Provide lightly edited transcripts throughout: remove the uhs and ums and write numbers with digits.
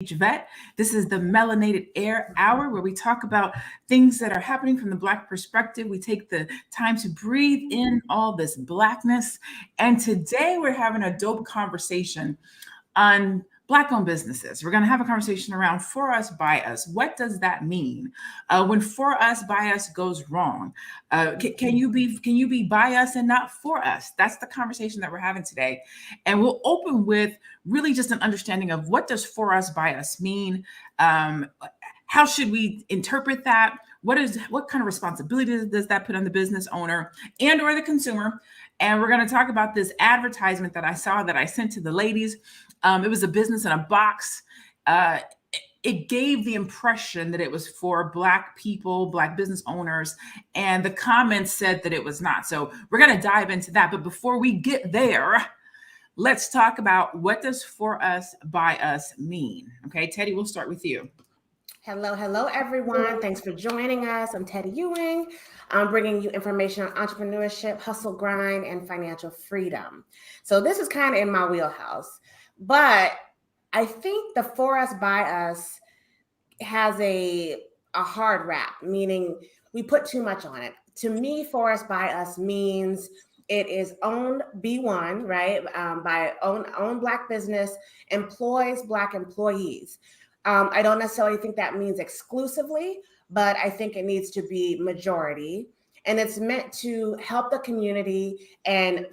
Vet. This is the Melanated Air Hour where we talk about things that are happening from the Black perspective. We take the time to breathe in all this Blackness. And today we're having a dope conversation on Black-owned businesses. We're going to have a conversation around for us, by us. What does that mean? When for us, by us goes wrong, can you be by us and not for us? That's the conversation that we're having today, and we'll open with really just an understanding of what does for us, by us mean. How should we interpret that? What kind of responsibility does that put on the business owner and or the consumer? And we're going to talk about this advertisement that I saw that I sent to the ladies. It was a business in a box. It gave the impression that it was for Black people, Black business owners, and the comments said that it was not. So we're going to dive into that. But before we get there, let's talk about what does for us, by us mean. Okay, Teddy, we'll start with you. Hello, everyone. Thanks for joining us. I'm Teddy Ewing. I'm bringing you information on entrepreneurship, hustle, grind, and financial freedom. So this is kind of in my wheelhouse, but I think the for us, by us has a hard rap, meaning we put too much on it. To me, for us, by us means it is owned B1, right? By own Black business, employs Black employees. I don't necessarily think that means exclusively, but I think it needs to be majority. And it's meant to help the community and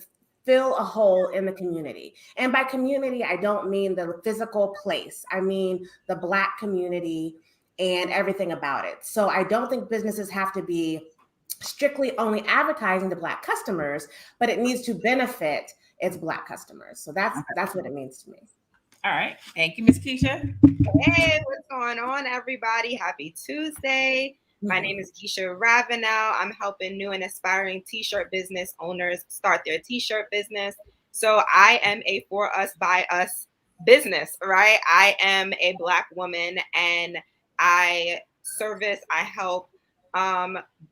fill a hole in the community. And by community, I don't mean the physical place. I mean the Black community and everything about it. So I don't think businesses have to be strictly only advertising to Black customers, but it needs to benefit its Black customers. So that's what it means to me. All right. Thank you, Ms. Keisha. Hey, what's going on, everybody? Happy Tuesday. My name is Keisha Ravenel. I'm helping new and aspiring t-shirt business owners start their t-shirt business. So I am a for us, by us business, right? I am a Black woman and I help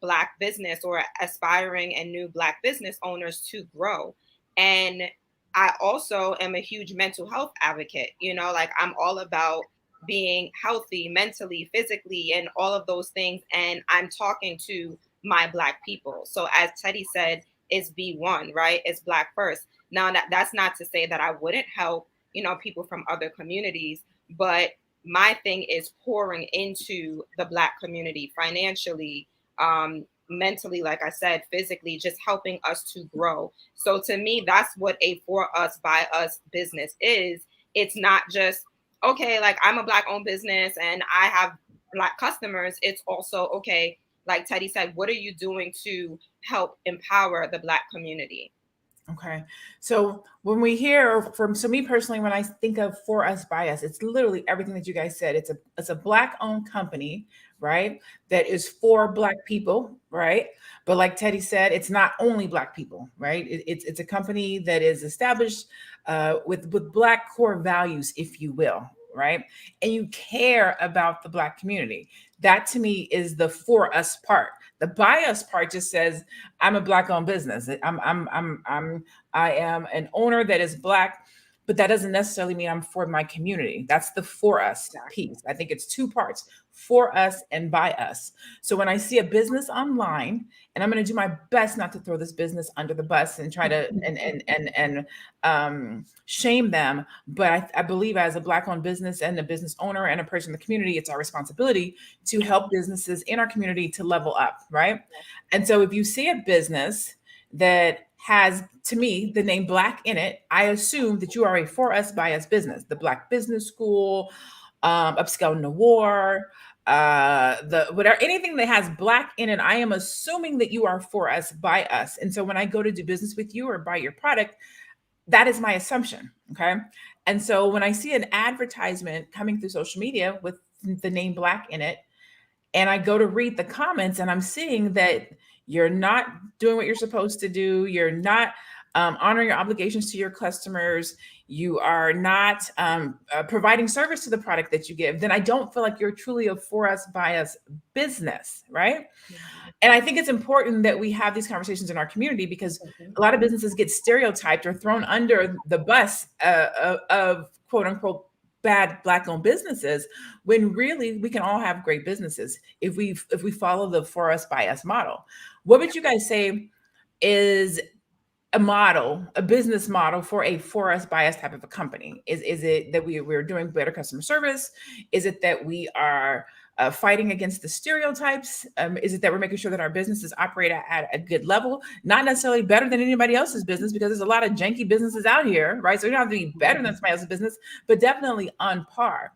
Black business or aspiring and new Black business owners to grow. And I also am a huge mental health advocate. Like I'm all about being healthy mentally, physically, and all of those things. And I'm talking to my Black people. So as Teddy said, it's B1, right? It's Black first. Now that's not to say that I wouldn't help, people from other communities, but my thing is pouring into the Black community financially, mentally, like I said, physically, just helping us to grow. So to me, that's what a for us, by us business is. It's not just, okay, like I'm a Black owned business and I have Black customers. It's also, okay, like Teddy said, what are you doing to help empower the Black community? Okay. So when we hear so me personally, when I think of for us, by us, it's literally everything that you guys said. It's a Black owned company, right? That is for Black people, right? But like Teddy said, it's not only Black people, right? It's a company that is established with Black core values, if you will, right? And you care about the Black community. That to me is the for us part. The by us part just says I'm a Black owned business. I am an owner that is Black, but that doesn't necessarily mean I'm for my community. That's the for us piece. I think it's two parts: for us and by us. So when I see a business online, and I'm going to do my best not to throw this business under the bus and try to shame them, but I believe as a Black owned business and a business owner and a person in the community, it's our responsibility to help businesses in our community to level up, right? And so if you see a business that has, to me, the name Black in it, I assume that you are a for us, by us business. The Black Business School, Upscale Noir, anything that has Black in it, I am assuming that you are for us, by us. And so when I go to do business with you or buy your product, that is my assumption. Okay. And so when I see an advertisement coming through social media with the name Black in it, and I go to read the comments and I'm seeing that you're not doing what you're supposed to do, you're not honoring your obligations to your customers, you are not providing service to the product that you give, then I don't feel like you're truly a for us, by us business, right? And I think it's important that we have these conversations in our community because a lot of businesses get stereotyped or thrown under the bus of quote unquote bad Black-owned businesses, when really we can all have great businesses if we follow the for us by us model. What would you guys say is a business model for a for us by us type of a company? Is it that we're doing better customer service? Is it that we are fighting against the stereotypes? Is it that we're making sure that our businesses operate at a good level, not necessarily better than anybody else's business, because there's a lot of janky businesses out here, right? So you don't have to be better than somebody else's business, but definitely on par.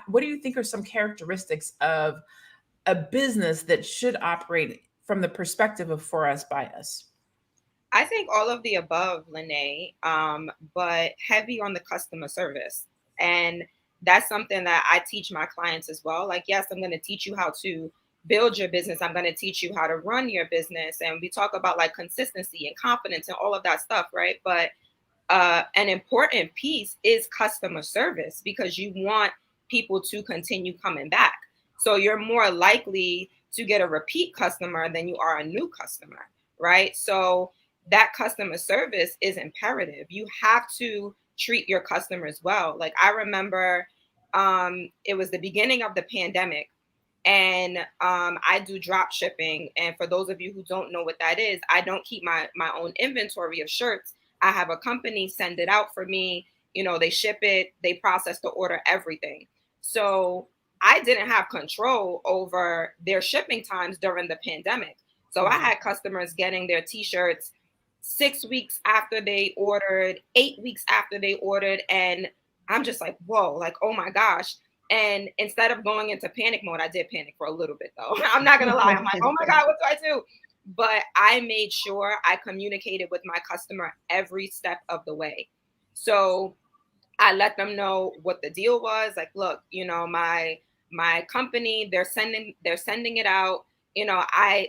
What do you think are some characteristics of a business that should operate from the perspective of for us by us? I think all of the above, Lene, but heavy on the customer service. And that's something that I teach my clients as well. Like, yes, I'm going to teach you how to build your business. I'm going to teach you how to run your business. And we talk about like consistency and confidence and all of that stuff, right? But an important piece is customer service, because you want people to continue coming back. So you're more likely to get a repeat customer than you are a new customer, right? So that customer service is imperative. You have to treat your customers well. Like, I remember it was the beginning of the pandemic, and I do drop shipping. And for those of you who don't know what that is, I don't keep my own inventory of shirts. I have a company send it out for me. You know, they ship it, they process the order, everything. So I didn't have control over their shipping times during the pandemic. So I had customers getting their t-shirts 6 weeks after they ordered, 8 weeks after they ordered. And I'm just like, whoa, like, oh my gosh. And instead of going into panic mode, I did panic for a little bit though. I'm not going to lie. I'm like, oh my God, what do I do? But I made sure I communicated with my customer every step of the way. So I let them know what the deal was. Like, look, you know, my company, they're sending it out. You know,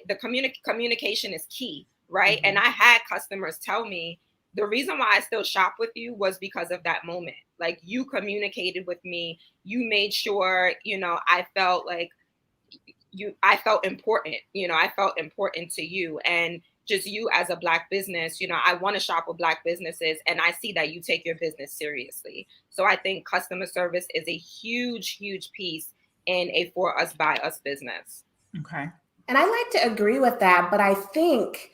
the communication is key. Right. Mm-hmm. And I had customers tell me the reason why I still shop with you was because of that moment. Like, you communicated with me. You made sure, you know, I felt like I felt important. You know, I felt important to you. And just you as a Black business, you know, I want to shop with Black businesses, and I see that you take your business seriously. So I think customer service is a huge, huge piece in a for us by us business. Okay. And I like to agree with that, but I think,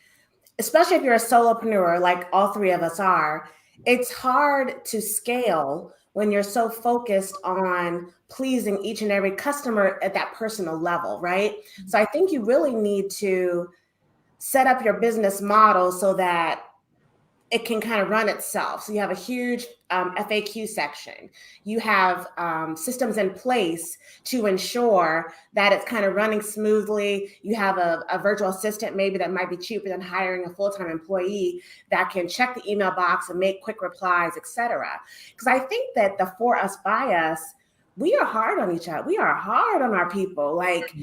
especially if you're a solopreneur, like all three of us are, it's hard to scale when you're so focused on pleasing each and every customer at that personal level, right? Mm-hmm. So I think you really need to set up your business model so that it can kind of run itself. So you have a huge FAQ section. You have systems in place to ensure that it's kind of running smoothly. You have a virtual assistant maybe that might be cheaper than hiring a full-time employee that can check the email box and make quick replies, et cetera. Because I think that the for us, by us, we are hard on each other. We are hard on our people. Like,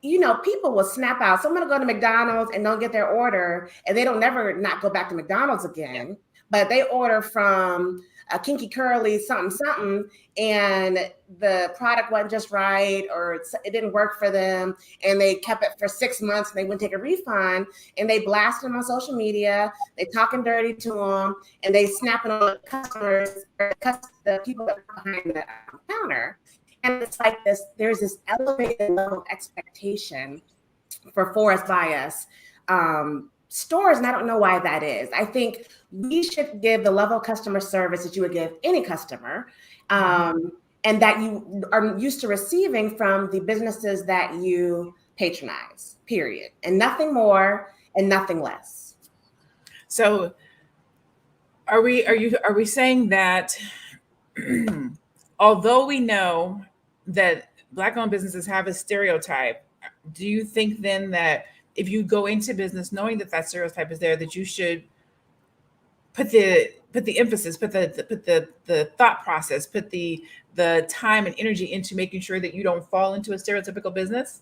you know, people will snap out. Someone will go to McDonald's and don't get their order, and they don't never not go back to McDonald's again. But they order from a Kinky Curly something, and the product wasn't just right, or it didn't work for them, and they kept it for 6 months, and they wouldn't take a refund, and they blast them on social media. They talking dirty to them, and they snapping on the customers, or the people that are behind the counter. And it's like this, there's this elevated level of expectation for us by us stores. And I don't know why that is. I think we should give the level of customer service that you would give any customer, and that you are used to receiving from the businesses that you patronize, period. And nothing more and nothing less. So are we saying that although we know that Black-owned businesses have a stereotype, do you think then that if you go into business knowing that that stereotype is there, that you should put the emphasis, put the thought process, put the time and energy into making sure that you don't fall into a stereotypical business?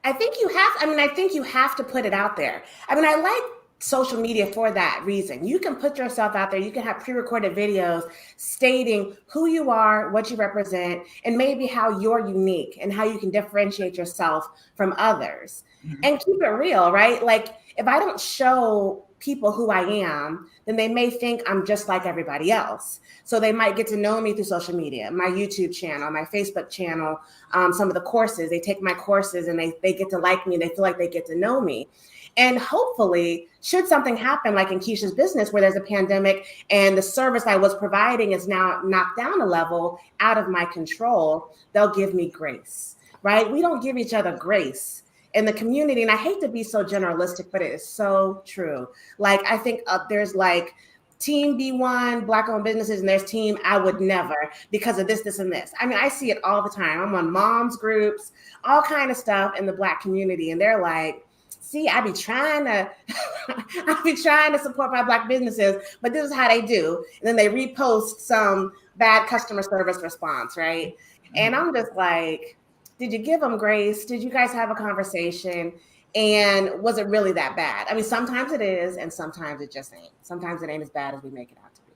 I think you have to put it out there. I mean, I like social media for that reason. You can put yourself out there. You can have pre-recorded videos stating who you are, what you represent, and maybe how you're unique and how you can differentiate yourself from others. Mm-hmm. And keep it real, right? Like, if I don't show people who I am, then they may think I'm just like everybody else. So they might get to know me through social media, my YouTube channel, my Facebook channel, some of the courses. They take my courses and they get to like me. They feel like they get to know me. And hopefully, should something happen, like in Keisha's business, where there's a pandemic and the service I was providing is now knocked down a level out of my control, they'll give me grace, right? We don't give each other grace in the community. And I hate to be so generalistic, but it is so true. Like, I think there's like team B1, Black-owned businesses, and there's team I would never because of this, this, and this. I mean, I see it all the time. I'm on moms groups, all kind of stuff in the Black community. And they're like, see, I be trying to support my Black businesses, but this is how they do. And then they repost some bad customer service response, right? And I'm just like, did you give them grace? Did you guys have a conversation? And was it really that bad? I mean, sometimes it is, and sometimes it just ain't. Sometimes it ain't as bad as we make it out to be.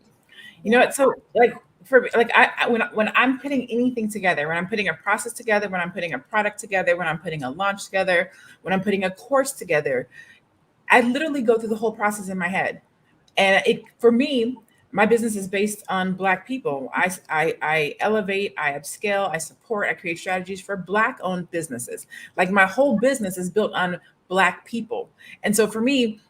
You know what? So when I'm putting anything together, when I'm putting a process together, when I'm putting a product together, when I'm putting a launch together, when I'm putting a course together, I literally go through the whole process in my head. And for me, my business is based on Black people. I elevate, I upscale, I support, I create strategies for Black-owned businesses. Like, my whole business is built on Black people. And so for me,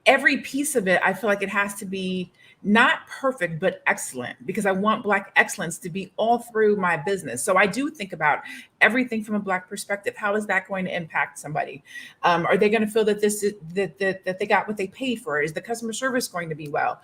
every piece of it, I feel like it has to be not perfect, but excellent, because I want Black excellence to be all through my business. So I do think about everything from a Black perspective. How is that going to impact somebody? Are they going to feel that that they got what they paid for? Is the customer service going to be well?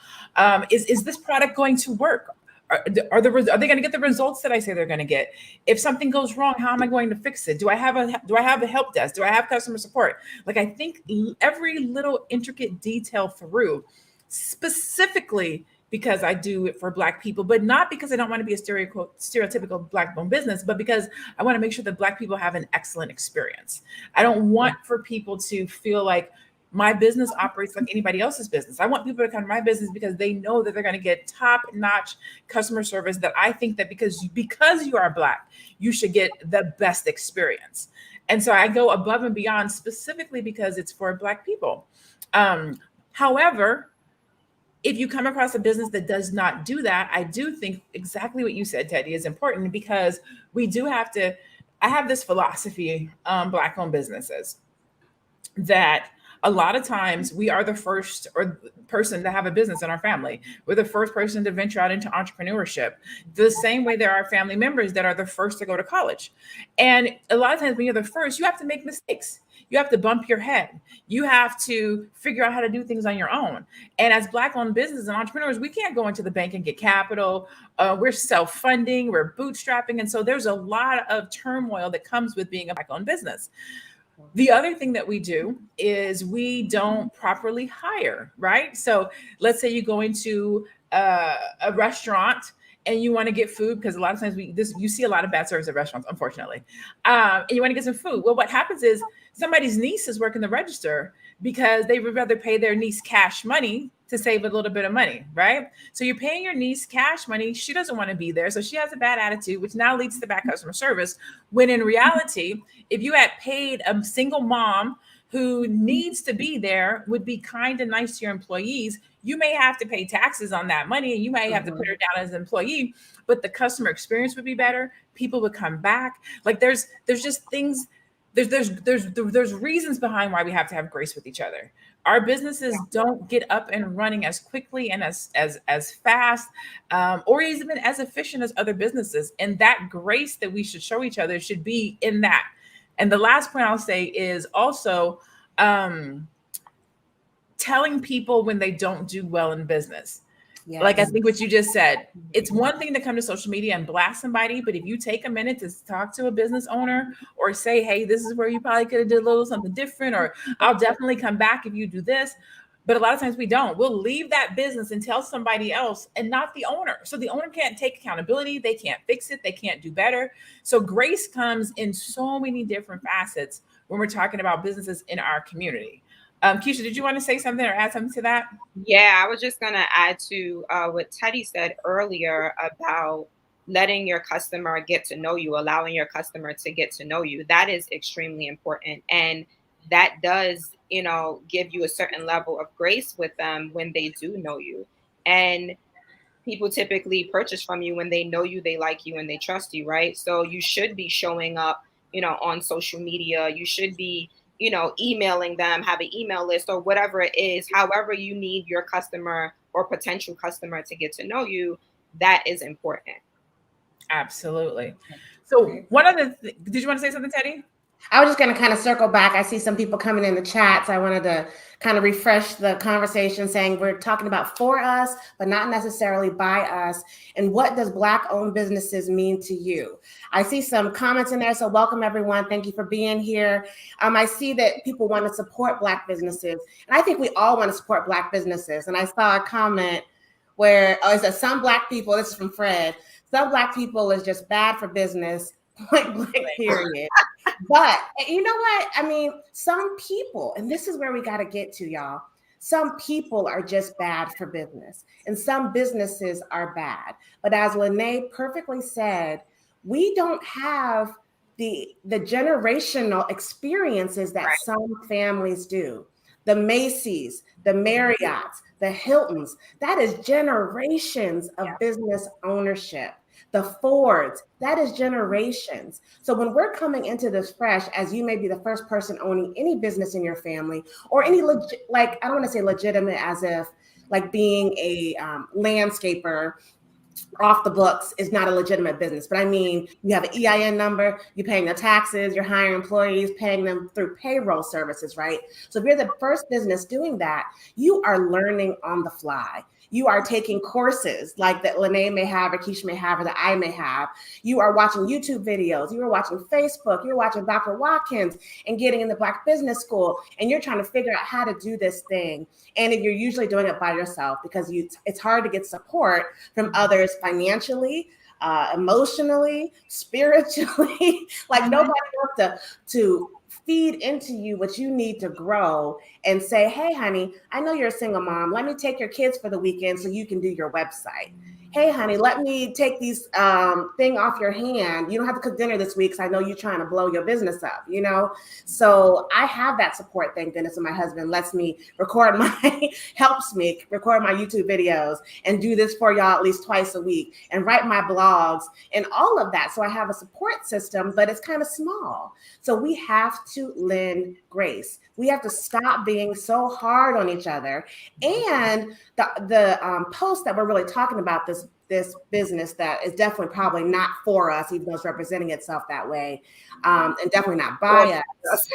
Is this product going to work? Are they going to get the results that I say they're going to get? If something goes wrong, how am I going to fix it? Do I have a help desk? Do I have customer support? Like, I think every little intricate detail through, specifically because I do it for Black people, but not because I don't want to be a stereotypical Black-owned business, but because I want to make sure that Black people have an excellent experience. I don't want for people to feel like my business operates like anybody else's business. I want people to come to my business because they know that they're going to get top-notch customer service, that I think that because you are Black, you should get the best experience. And so I go above and beyond, specifically because it's for Black people. However, if you come across a business that does not do that, I do think exactly what you said, Teddy, is important, because we do have to. I have this philosophy on Black-owned businesses that a lot of times we are the first person to have a business in our family. We're the first person to venture out into entrepreneurship. The same way there are family members that are the first to go to college. And a lot of times when you're the first, you have to make mistakes. You have to bump your head. You have to figure out how to do things on your own. And as Black-owned businesses and entrepreneurs, we can't go into the bank and get capital. We're self-funding, we're bootstrapping. And so there's a lot of turmoil that comes with being a Black-owned business. The other thing that we do is we don't properly hire, right? So let's say you go into a restaurant and you want to get food, because a lot of times you see a lot of bad service at restaurants, unfortunately. And you want to get some food. Well, what happens is somebody's niece is working the register because they would rather pay their niece cash money to save a little bit of money, right? So you're paying your niece cash money. She doesn't want to be there. So she has a bad attitude, which now leads to bad customer service. When in reality, if you had paid a single mom who needs to be there, would be kind and nice to your employees, you may have to pay taxes on that money and you may have to put her down as an employee, but the customer experience would be better. People would come back. Like, there's just things, there's reasons behind why we have to have grace with each other. Our businesses don't get up and running as quickly and as fast, or even as efficient as other businesses. And that grace that we should show each other should be in that. And the last point I'll say is also telling people when they don't do well in business. Yes. Like, I think what you just said, it's one thing to come to social media and blast somebody, but if you take a minute to talk to a business owner or say, hey, this is where you probably could have did a little something different, or I'll definitely come back if you do this. But a lot of times we don't. We'll leave that business and tell somebody else, and not the owner. So the owner can't take accountability. They can't fix it. They can't do better. So grace comes in so many different facets when we're talking about businesses in our community. Keisha, did you want to say something or add something to that? Yeah, I was just going to add to what Teddy said earlier about letting your customer get to know you, allowing your customer to get to know you. That is extremely important. And that does give you a certain level of grace with them when they do know you. And people typically purchase from you when they know you, they like you, and they trust you, right? So you should be showing up, on social media. You should be, emailing them, have an email list or whatever it is, however you need your customer or potential customer to get to know you. That is important. Absolutely. So did you want to say something, Teddy? I was just going to kind of circle back. I see some people coming in the chat, so I wanted to kind of refresh the conversation, saying we're talking about for us, but not necessarily by us. And what does Black-owned businesses mean to you? I see some comments in there, so welcome everyone. Thank you for being here. I see that people want to support Black businesses, and I think we all want to support Black businesses. And I saw a comment where, it says some Black people, this is from Fred, some Black people is just bad for business, point blank, period. But you know what? I mean, some people, and this is where we got to get to, y'all. Some people are just bad for business, and some businesses are bad. But as Lene perfectly said, we don't have the generational experiences that some families do. The Macy's, the Marriotts, the Hiltons, that is generations of business ownership. The Fords, that is generations. So when we're coming into this fresh, as you may be the first person owning any business in your family, or any I don't want to say legitimate as if like being a landscaper off the books is not a legitimate business. But I mean, you have an EIN number, you're paying the taxes, you're hiring employees, paying them through payroll services, right? So if you're the first business doing that, you are learning on the fly. You are taking courses like that Lene may have, or Keisha may have, or that I may have. You are watching YouTube videos. You are watching Facebook. You're watching Dr. Watkins and getting in the Black Business School. And you're trying to figure out how to do this thing. And you're usually doing it by yourself because it's hard to get support from others financially, emotionally, spiritually. Like nobody wants to feed into you what you need to grow and say, hey, honey, I know you're a single mom. Let me take your kids for the weekend so you can do your website. Hey, honey, let me take these thing off your hand. You don't have to cook dinner this week because I know you're trying to blow your business up, So I have that support, thank goodness, and my husband helps me record my YouTube videos and do this for y'all at least twice a week and write my blogs and all of that. So I have a support system, but it's kind of small. So we have to lend grace. We have to stop being so hard on each other. And the post that we're really talking about, this business that is definitely probably not for us, even though it's representing itself that way, and definitely not by us.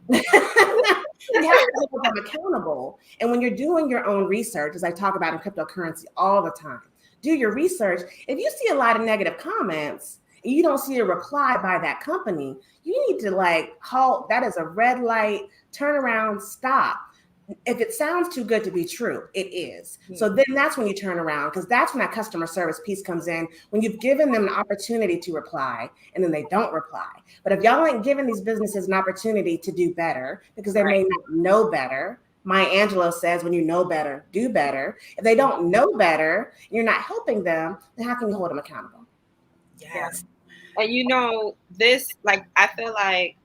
We have to hold them accountable. And when you're doing your own research, as I talk about in cryptocurrency all the time, do your research. If you see a lot of negative comments and you don't see a reply by that company, you need to halt. That is a red light, turn around, stop. If it sounds too good to be true, it is. So then that's when you turn around, because that's when that customer service piece comes in, when you've given them an opportunity to reply and then they don't reply. But if y'all ain't giving these businesses an opportunity to do better because they may not know better, Maya Angelou says, when you know better, do better. If they don't know better, and you're not helping them, then how can you hold them accountable? Yes. And this, I feel like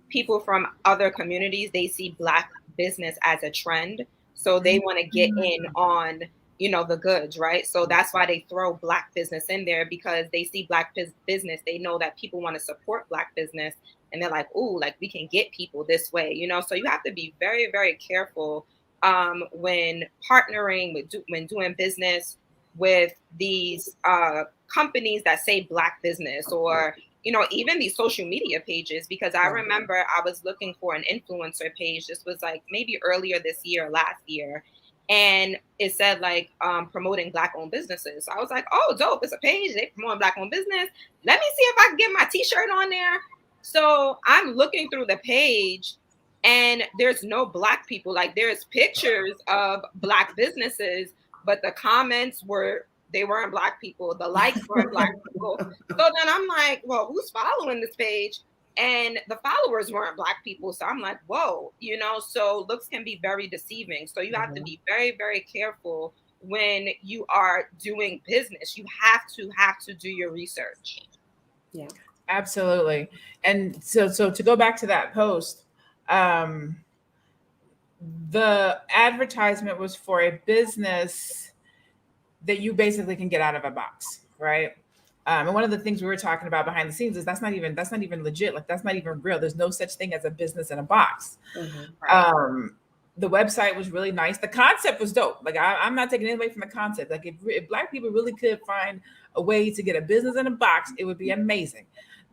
people from other communities, they see Black business as a trend. So they want to get in on, the goods, right? So that's why they throw Black business in there, because they see Black business. They know that people want to support Black business. And they're like, ooh, we can get people this way, So you have to be very, very careful when partnering, when doing business with these companies that say Black business, or even these social media pages, because I remember I was looking for an influencer page. This was maybe earlier this year, last year. And it said promoting Black owned businesses. So I was like, oh, dope. It's a page. They promoting Black owned business. Let me see if I can get my t-shirt on there. So I'm looking through the page and there's no Black people. There's pictures of Black businesses, but the comments they weren't Black people. The likes weren't Black people. So then I'm like, well, who's following this page? And the followers weren't Black people. So I'm like, whoa, so looks can be very deceiving. So you have to be very, very careful when you are doing business. You have to do your research. Yeah, absolutely. And so to go back to that post, the advertisement was for a business that you basically can get out of a box, right? And one of the things we were talking about behind the scenes is that's not even legit. Like that's not even real. There's no such thing as a business in a box. Right. The website was really nice. The concept was dope. Like I'm not taking anything away from the concept. Like if Black people really could find a way to get a business in a box, it would be amazing.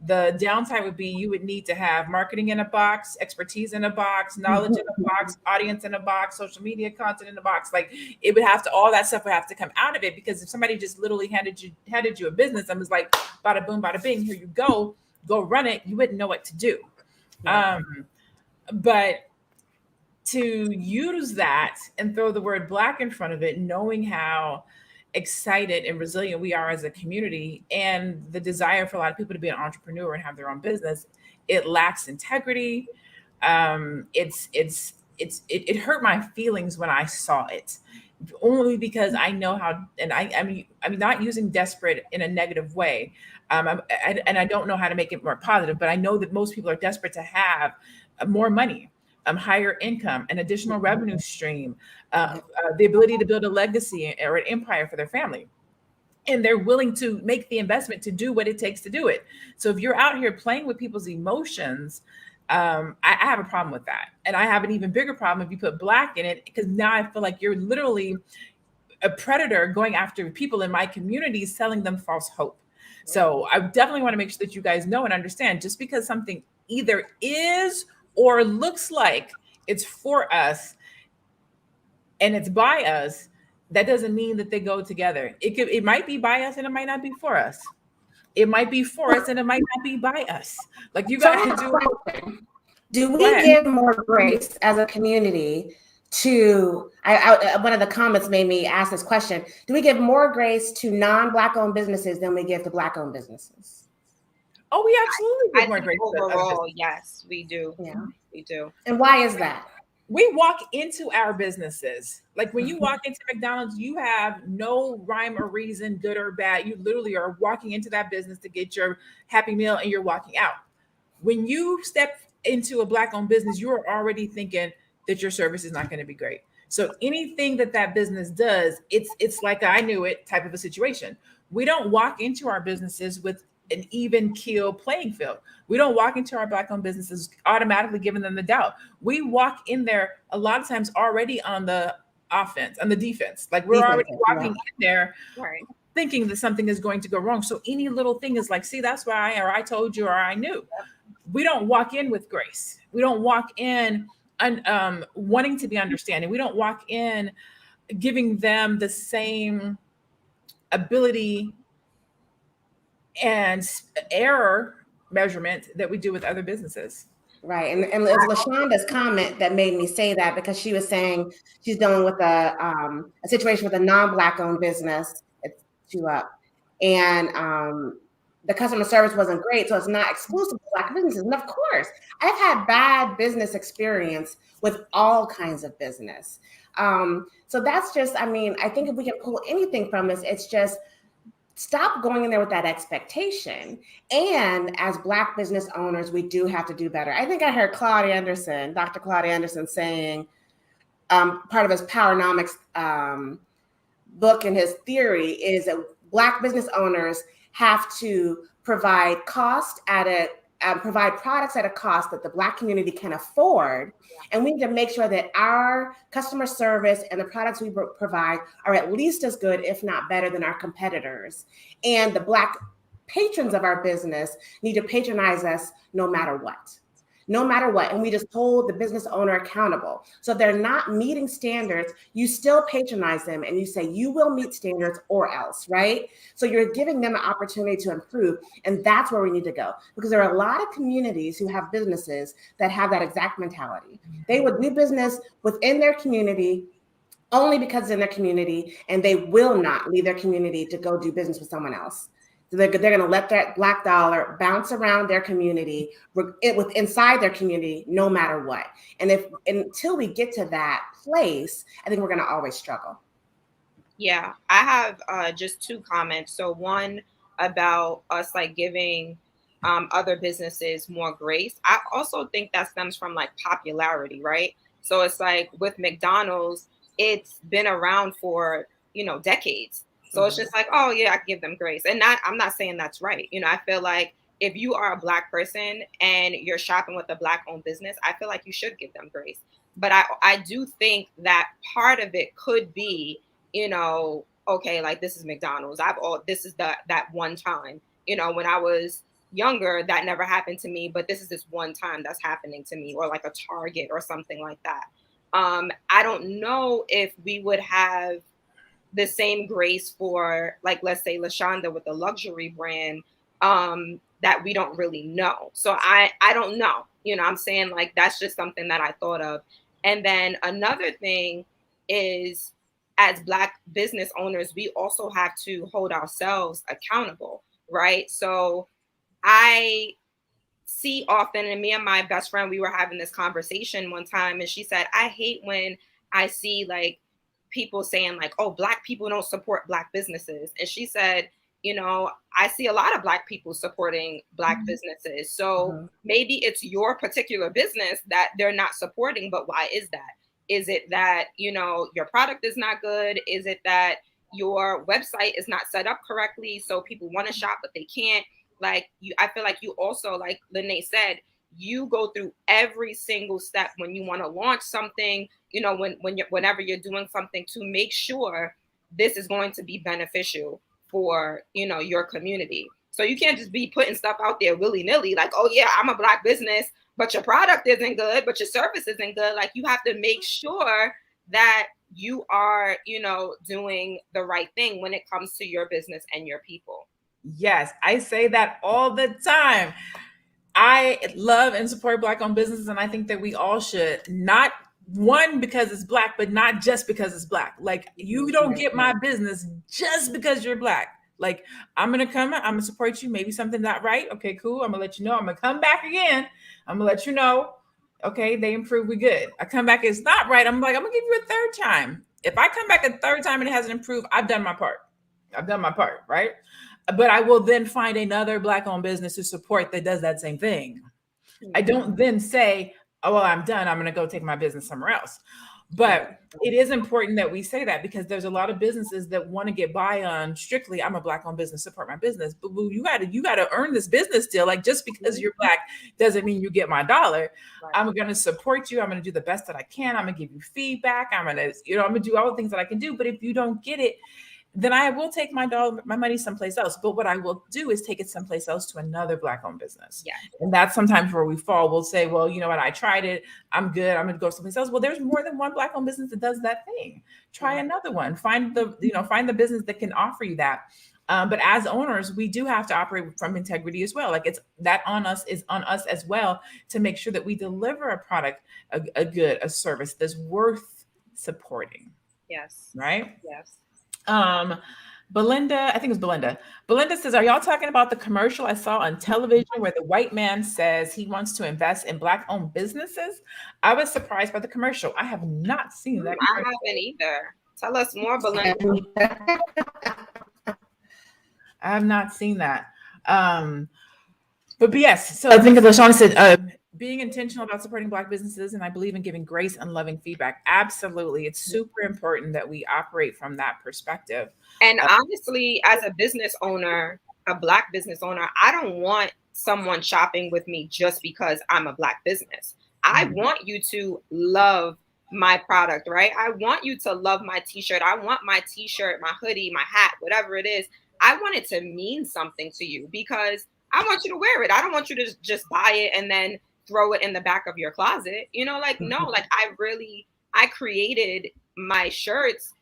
The downside would be you would need to have marketing in a box, expertise in a box, knowledge in a box, audience in a box, social media content in a box. Like it would have to, all that stuff would have to come out of it, because if somebody just literally handed you a business and was like, bada boom, bada bing, here you go run it, you wouldn't know what to do. Yeah. But to use that and throw the word Black in front of it, knowing how excited and resilient we are as a community, and the desire for a lot of people to be an entrepreneur and have their own business, it lacks integrity. It hurt my feelings when I saw it, only because I know how, and I'm not using desperate in a negative way. And I don't know how to make it more positive, but I know that most people are desperate to have more money, higher income, an additional revenue stream, the ability to build a legacy or an empire for their family. And they're willing to make the investment to do what it takes to do it. So if you're out here playing with people's emotions, I have a problem with that. And I have an even bigger problem if you put Black in it, because now I feel like you're literally a predator going after people in my community, selling them false hope. So I definitely want to make sure that you guys know and understand, just because something either is or looks like it's for us and it's by us, that doesn't mean that they go together. It might be by us and it might not be for us. It might be for us and it might not be by us. Like you got to do we give more grace as a community to, one of the comments made me ask this question, do we give more grace to non-Black owned businesses than we give to Black owned businesses? Oh, we absolutely give more grace. Overall, yes, we do. Yeah, we do. And why is that? We walk into our businesses. Like when you walk into McDonald's, you have no rhyme or reason, good or bad. You literally are walking into that business to get your Happy Meal and you're walking out. When you step into a Black owned business, you are already thinking that your service is not going to be great. So anything that business does, it's like I knew it type of a situation. We don't walk into our businesses with an even keel playing field. We don't walk into our Black owned businesses automatically giving them the doubt. We walk in there a lot of times already on the offense, on the defense. Like we're already walking in there thinking that something is going to go wrong. So any little thing is like, see, that's why, or I told you, or I knew. We don't walk in with grace. We don't walk in wanting to be understanding. We don't walk in giving them the same ability and error measurement that we do with other businesses. Right. And it was LaShonda's comment that made me say that, because she was saying she's dealing with a situation with a non-Black owned business. It's and the customer service wasn't great. So it's not exclusive to Black businesses. And of course, I've had bad business experience with all kinds of business. So that's just, I think if we can pull anything from this, it's just stop going in there with that expectation. And as Black business owners, we do have to do better. I think I heard Dr. Claudia Anderson saying, part of his Powernomics book and his theory is that Black business owners have to provide provide products at a cost that the Black community can afford. And we need to make sure that our customer service and the products we provide are at least as good, if not better, than our competitors. And the Black patrons of our business need to patronize us no matter what. And we just hold the business owner accountable. So if they're not meeting standards, you still patronize them and you say, you will meet standards or else, right? So you're giving them an opportunity to improve. And that's where we need to go, because there are a lot of communities who have businesses that have that exact mentality. They would do business within their community only because it's in their community, and they will not leave their community to go do business with someone else. So they're going to let that Black dollar bounce around their community, inside their community, no matter what. And until we get to that place, I think we're going to always struggle. Yeah, I have just two comments. So one about us like giving other businesses more grace. I also think that stems from like popularity, right? So it's like with McDonald's, it's been around for, decades. So it's just like, oh yeah, I can give them grace. And I'm not saying that's right. I feel like if you are a Black person and you're shopping with a Black owned business, I feel like you should give them grace. But I do think that part of it could be, okay, like this is McDonald's. This is that one time, when I was younger, that never happened to me, but this one time that's happening to me, or like a Target or something like that. I don't know if we would have the same grace for, like, let's say LaShonda with the luxury brand, that we don't really know. So I don't know, I'm saying, like, that's just something that I thought of. And then another thing is, as Black business owners, we also have to hold ourselves accountable, right? So I see often, and me and my best friend, we were having this conversation one time, and she said, I hate when I see like people saying like, oh, Black people don't support Black businesses. And she said, I see a lot of Black people supporting Black businesses. So maybe it's your particular business that they're not supporting, but why is that? Is it that, your product is not good? Is it that your website is not set up correctly, so people want to shop, but they can't? Like, I feel like you also, like Lene said, you go through every single step when you want to launch something, whenever you're doing something, to make sure this is going to be beneficial for, your community. So you can't just be putting stuff out there willy-nilly, like, oh yeah, I'm a Black business, but your product isn't good, but your service isn't good. Like, you have to make sure that you are, doing the right thing when it comes to your business and your people. Yes, I say that all the time. I love and support Black owned businesses, and I think that we all should. Not one because it's Black, but not just because it's Black. Like, you don't get my business just because you're Black. Like, I'm gonna support you. Maybe something's not right. Okay, cool. I'm gonna let you know. I'm gonna come back again. I'm gonna let you know. Okay, they improved. We good. I come back, it's not right. I'm gonna give you a third time. If I come back a third time and it hasn't improved, I've done my part. Right? But I will then find another Black owned business to support that does that same thing. I don't then say, oh, well, I'm done. I'm going to go take my business somewhere else. But it is important that we say that, because there's a lot of businesses that want to get by on strictly, I'm a Black owned business, support my business. But you got to earn this business still. Like, just because you're Black doesn't mean you get my dollar. Right. I'm going to support you. I'm going to do the best that I can. I'm going to give you feedback. I'm going to do all the things that I can do. But if you don't get it, then I will take my money someplace else. But what I will do is take it someplace else to another Black owned business. Yeah. And that's sometimes where we fall. We'll say, well, you know what? I tried it. I'm good. I'm going to go someplace else. Well, there's more than one Black owned business that does that thing. Try another one. Find the business that can offer you that. But as owners, we do have to operate from integrity as well. Like, it's that on us as well, to make sure that we deliver a product, a service that's worth supporting. Yes. Right? Yes. Belinda, I think it's Belinda. Belinda says, are y'all talking about the commercial I saw on television where the white man says he wants to invest in Black owned businesses? I was surprised by the commercial. I have not seen that. I haven't either. Tell us more, Belinda. I have not seen that. But yes, so I think as LaShawn said, being intentional about supporting Black businesses, and I believe in giving grace and loving feedback. Absolutely. It's super important that we operate from that perspective. And honestly, as a business owner, a Black business owner, I don't want someone shopping with me just because I'm a Black business. I want you to love my product, right? I want you to love my t-shirt. I want my t-shirt, my hoodie, my hat, whatever it is. I want it to mean something to you, because I want you to wear it. I don't want you to just buy it and then throw it in the back of your closet. No, like I created my shirts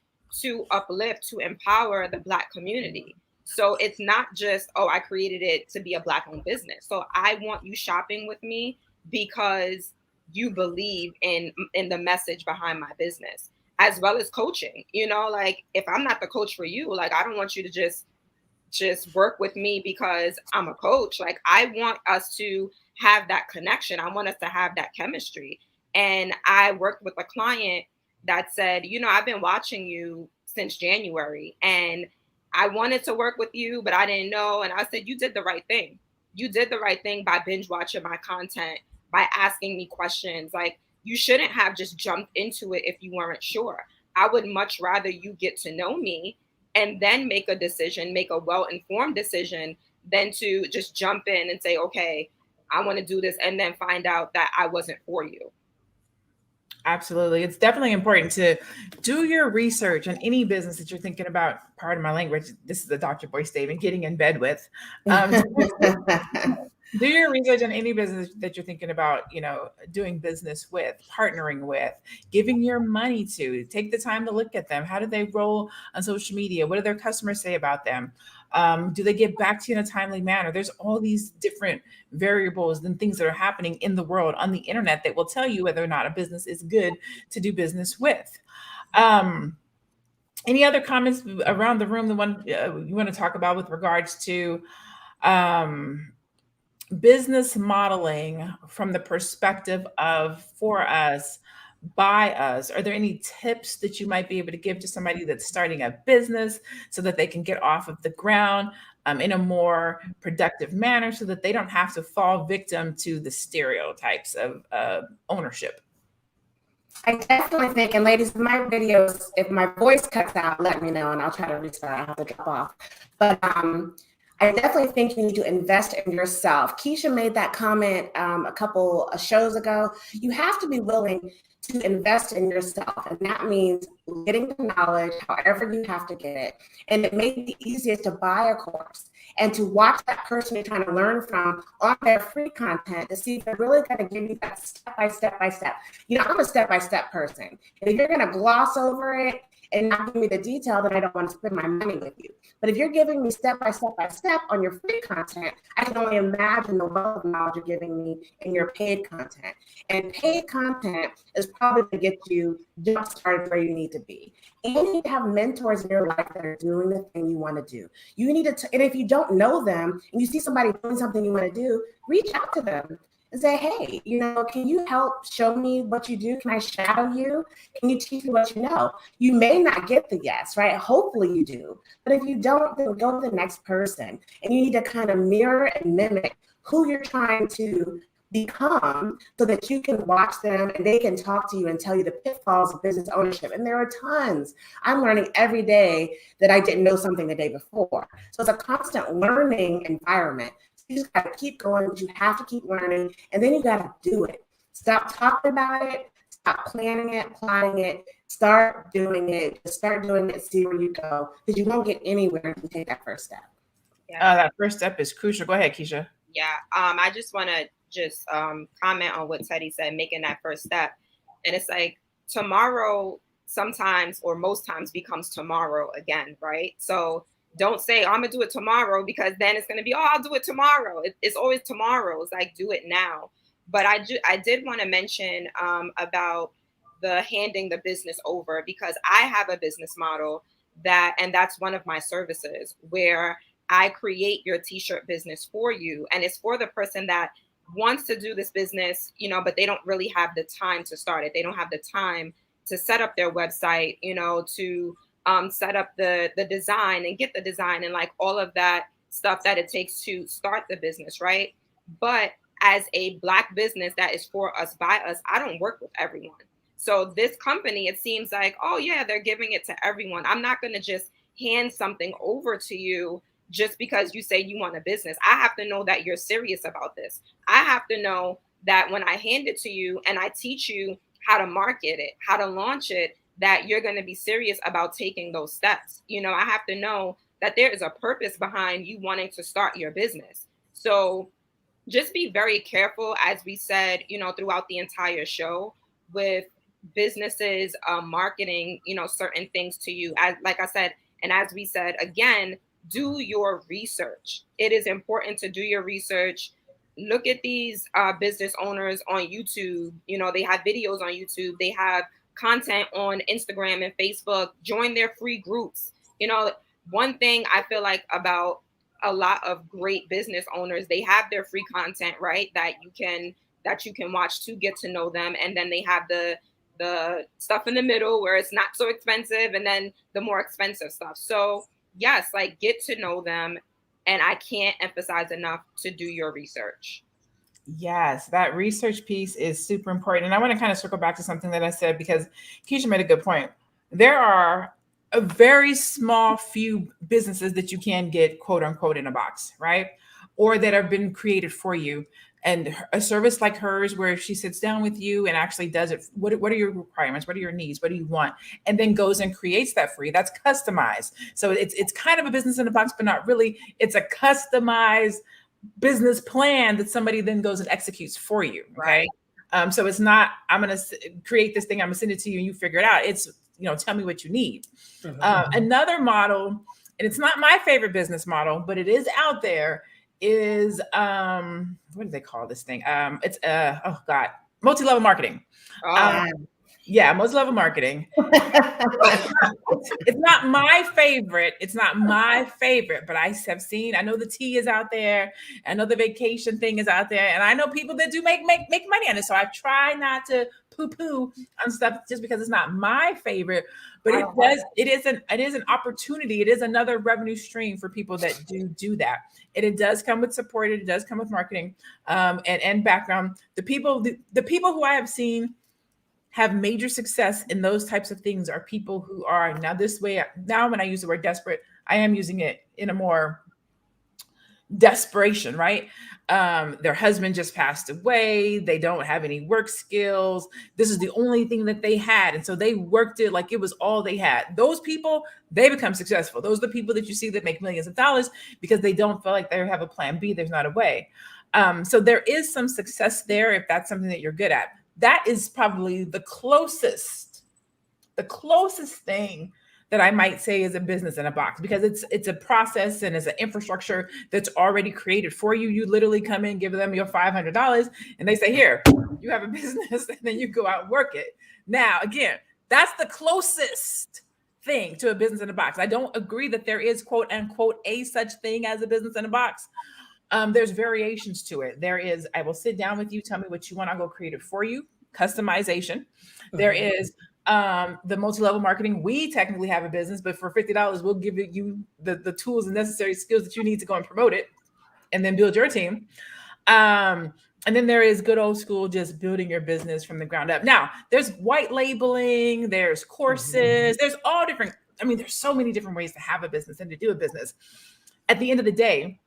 to uplift, to empower the Black community. So it's not just, oh, I created it to be a Black owned business. So I want you shopping with me because you believe in the message behind my business, as well as coaching. Like, if I'm not the coach for you, like, I don't want you to just work with me because I'm a coach. Like, I want us to have that connection. I want us to have that chemistry. And I worked with a client that said, I've been watching you since January and I wanted to work with you, but I didn't know. And I said, you did the right thing. You did the right thing by binge watching my content, by asking me questions. Like, you shouldn't have just jumped into it if you weren't sure. I would much rather you get to know me and then make a decision, make a well-informed decision, than to just jump in and say, okay, I want to do this, and then find out that I wasn't for you. Absolutely. It's definitely important to do your research on any business that you're thinking about. Pardon my language. This is the Dr. Boy statement, getting in bed with. Do your research on any business that you're thinking about, doing business with, partnering with, giving your money to. Take the time to look at them. How do they roll on social media? What do their customers say about them? Do they get back to you in a timely manner? There's all these different variables and things that are happening in the world on the internet that will tell you whether or not a business is good to do business with. Any other comments around the room, the one you want to talk about with regards to business modeling from the perspective of for us, by us? Are there any tips that you might be able to give to somebody that's starting a business so that they can get off of the ground in a more productive manner, so that they don't have to fall victim to the stereotypes of ownership? I definitely think, and ladies, my videos, if my voice cuts out, let me know and I'll try to restart. I have to drop off. But I definitely think you need to invest in yourself. Keisha made that comment a couple of shows ago. You have to be willing to invest in yourself. And that means getting the knowledge, however you have to get it. And it may be easiest to buy a course and to watch that person you're trying to learn from on their free content to see if they're really going to give you that step by step. I'm a step-by-step person. And if you're going to gloss over it and not give me the detail, then I don't want to spend my money with you. But if you're giving me step by step on your free content, I can only imagine the wealth of knowledge you're giving me in your paid content. And paid content is probably going to get you jump started where you need to be. And you need to have mentors in your life that are doing the thing you want to do. You need to, and if you don't know them and you see somebody doing something you want to do, reach out to them and say, hey, can you help show me what you do? Can I shadow you? Can you teach me what you know? You may not get the yes, right? Hopefully you do. But if you don't, then go to the next person. And you need to kind of mirror and mimic who you're trying to become so that you can watch them and they can talk to you and tell you the pitfalls of business ownership. And there are tons. I'm learning every day that I didn't know something the day before. So it's a constant learning environment. You just got to keep going, but you have to keep learning, and then you got to do it. Stop talking about it, stop planning it, plotting it, start doing it. Just start doing it, see where you go, because you won't get anywhere if you take that first step. Yeah. That first step is crucial. Go ahead, Keisha. Yeah, I just want to comment on what Teddy said, making that first step. And it's like tomorrow sometimes or most times becomes tomorrow again, right? So don't say, I'm going to do it tomorrow, because then it's going to be, I'll do it tomorrow. It's always tomorrow. It's like, do it now. But I did want to mention about the handing the business over, because I have a business model and that's one of my services, where I create your t-shirt business for you. And it's for the person that wants to do this business, but they don't really have the time to start it. They don't have the time to set up their website, to set up the design and get the design and like all of that stuff that it takes to start the business, right? But as a Black business that is for us, by us, I don't work with everyone. So this company, it seems like, oh yeah, they're giving it to everyone. I'm not going to just hand something over to you just because you say you want a business. I have to know that you're serious about this. I have to know that when I hand it to you and I teach you how to market it, how to launch it, that you're going to be serious about taking those steps. I have to know that there is a purpose behind you wanting to start your business. So just be very careful, as we said, throughout the entire show, with businesses marketing, certain things to you. Like I said, and as we said, again, do your research. It is important to do your research. Look at these business owners on YouTube. They have videos on YouTube. They have content on Instagram and Facebook. Join their free groups. One thing I feel like about a lot of great business owners, they have their free content, right? That you can watch to get to know them. And then they have the stuff in the middle where it's not so expensive, and then the more expensive stuff. So yes, like get to know them. And I can't emphasize enough to do your research. Yes, that research piece is super important. And I want to kind of circle back to something that I said because Keisha made a good point. There are a very small few businesses that you can get quote unquote in a box, right? Or that have been created for you. And a service like hers, where she sits down with you and actually does it. What are your requirements? What are your needs? What do you want? And then goes and creates that for you. That's customized. So it's kind of a business in a box, but not really. It's a customized business plan that somebody then goes and executes for you. Okay. Right. So it's not, I'm going to create this thing, I'm going to send it to you and you figure it out. It's, tell me what you need. Another model, and it's not my favorite business model, but it is out there, is what do they call this thing? It's oh God, multi-level marketing. Yeah, multi-level marketing. It's not my favorite. It's not my favorite, but I have seen, I know the tea is out there. I know the vacation thing is out there. And I know people that do make money on it. So I try not to poo-poo on stuff just because it's not my favorite, but it is an opportunity. It is another revenue stream for people that do that. And it does come with support. It does come with marketing and background. The people who I have seen have major success in those types of things are people who are now this way. Now, when I use the word desperate, I am using it in a more desperation, right? Their husband just passed away. They don't have any work skills. This is the only thing that they had. And so they worked it like it was all they had. Those people, they become successful. Those are the people that you see that make millions of dollars because they don't feel like they have a plan B. There's not a way. So there is some success there if that's something that you're good at. That is probably the closest thing that I might say is a business in a box, because it's a process and it's an infrastructure that's already created for you. You literally come in, give them your $500 and they say, here, you have a business, and then you go out and work it. Now, again, that's the closest thing to a business in a box. I don't agree that there is quote unquote a such thing as a business in a box. There's variations to it. There is, I will sit down with you, tell me what you want, I'll go create it for you, customization. There is the multi-level marketing. We technically have a business, but for $50, we'll give you the tools and necessary skills that you need to go and promote it and then build your team. And then there is good old school, just building your business from the ground up. Now, there's white labeling, there's courses, there's all different, there's so many different ways to have a business and to do a business. At the end of the day,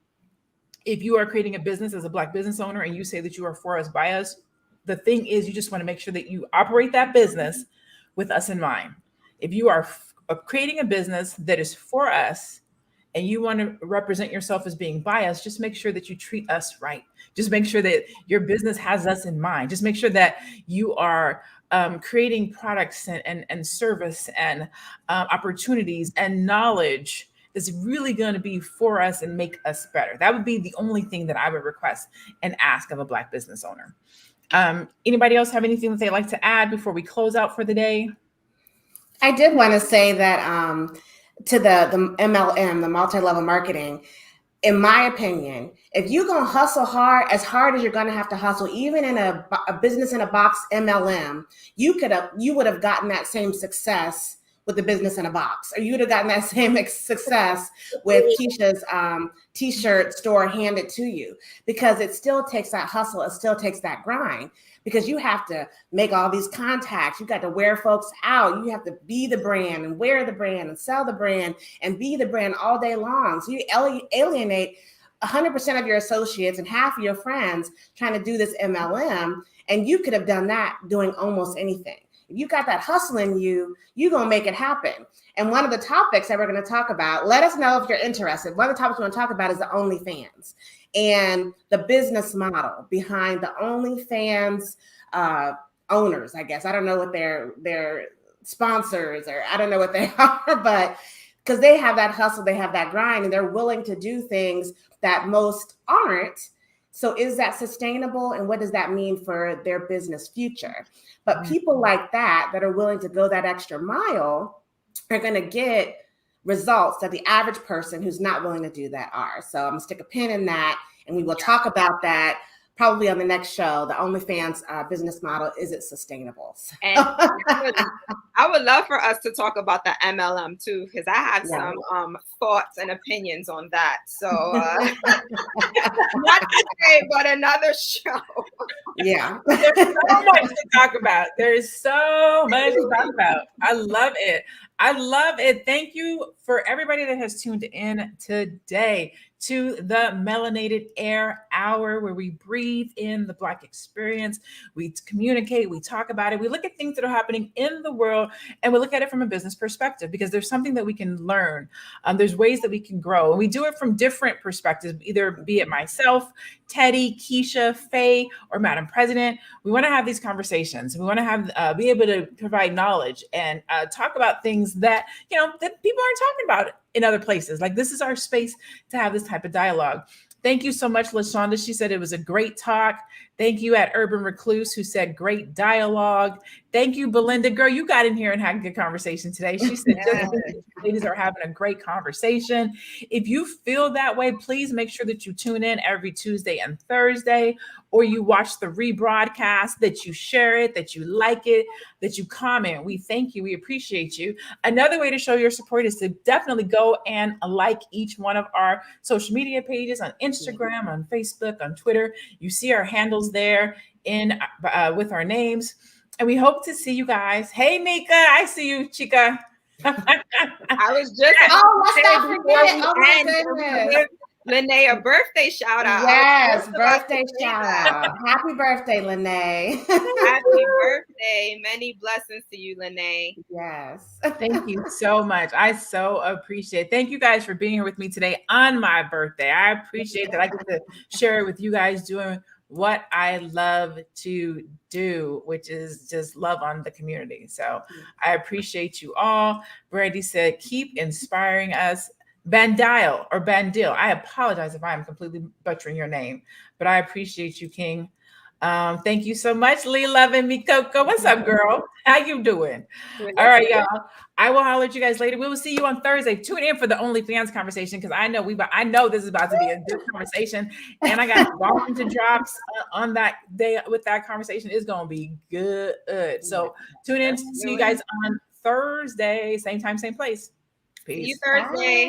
if you are creating a business as a Black business owner and you say that you are for us, by us, the thing is you just want to make sure that you operate that business with us in mind. If you are creating a business that is for us and you want to represent yourself as being biased, just make sure that you treat us right. Just make sure that your business has us in mind. Just make sure that you are creating products and service and opportunities and knowledge is really going to be for us and make us better. That would be the only thing that I would request and ask of a Black business owner. Anybody else have anything that they'd like to add before we close out for the day? I did want to say that to the MLM, the multi-level marketing, in my opinion, if you're going to hustle hard as you're going to have to hustle, even in a business in a box MLM, you would have gotten that same success with the business in a box, or you would have gotten that same success with Keisha's t-shirt store handed to you, because it still takes that hustle. It still takes that grind, because you have to make all these contacts. You got to wear folks out. You have to be the brand and wear the brand and sell the brand and be the brand all day long. So you alienate 100% of your associates and half of your friends trying to do this MLM. And you could have done that doing almost anything. If you got that hustle in you, you're going to make it happen. And one of the topics that we're going to talk about, let us know if you're interested. One of the topics we want to talk about is the OnlyFans and the business model behind the OnlyFans owners, I guess. I don't know what their sponsors, or I don't know what they are, but because they have that hustle, they have that grind, and they're willing to do things that most aren't. So is that sustainable? And what does that mean for their business future? But people like that are willing to go that extra mile are going to get results that the average person who's not willing to do that are. So I'm going to stick a pin in that, and we will talk about that probably on the next show. The OnlyFans business model, is it sustainable? And I would love for us to talk about the MLM too, because I have some thoughts and opinions on that. So not today, but another show. Yeah. There's so much to talk about. There's so much to talk about. I love it. I love it. Thank you for everybody that has tuned in today to the Melanated Air Hour, where we breathe in the Black experience. We communicate, we talk about it, we look at things that are happening in the world, and we look at it from a business perspective, because there's something that we can learn. There's ways that we can grow, and we do it from different perspectives, either be it myself, Teddy, Keisha, Faye, or Madam President. We want to have these conversations. We want to have be able to provide knowledge and talk about things that that people aren't talking about in other places. Like, this is our space to have this type of dialogue. Thank you so much, LaShonda. She said it was a great talk. Thank you at Urban Recluse, who said great dialogue. Thank you, Belinda. Girl, you got in here and had a good conversation today. She said just ladies are having a great conversation. If you feel that way, please make sure that you tune in every Tuesday and Thursday, or you watch the rebroadcast, that you share it, that you like it, that you comment. We thank you. We appreciate you. Another way to show your support is to definitely go and like each one of our social media pages on Instagram, on Facebook, on Twitter. You see our handles there in with our names. And we hope to see you guys. Hey, Mika, I see you, Chica. I was just let's not forget. Oh my goodness. Lene, a birthday shout out. Yes, birthday shout out. Happy birthday, Lene. Happy birthday. Many blessings to you, Lene. Yes. Thank you so much. I so appreciate it. Thank you guys for being here with me today on my birthday. I appreciate that I get to share it with you guys, doing what I love to do, which is just love on the community. So I appreciate you all. Brady said, keep inspiring us. Bandile or Bandil. I apologize if I'm completely butchering your name, but I appreciate you, King. Thank you so much, Lee Love and Mikoko. What's up, girl? How you doing? All right, y'all. I will holler at you guys later. We will see you on Thursday. Tune in for the OnlyFans conversation, because I know this is about to be a good conversation, and I got volume to drops on that day with that conversation. It's gonna be good. So tune in. See you guys on Thursday, same time, same place. Peace. See you Thursday.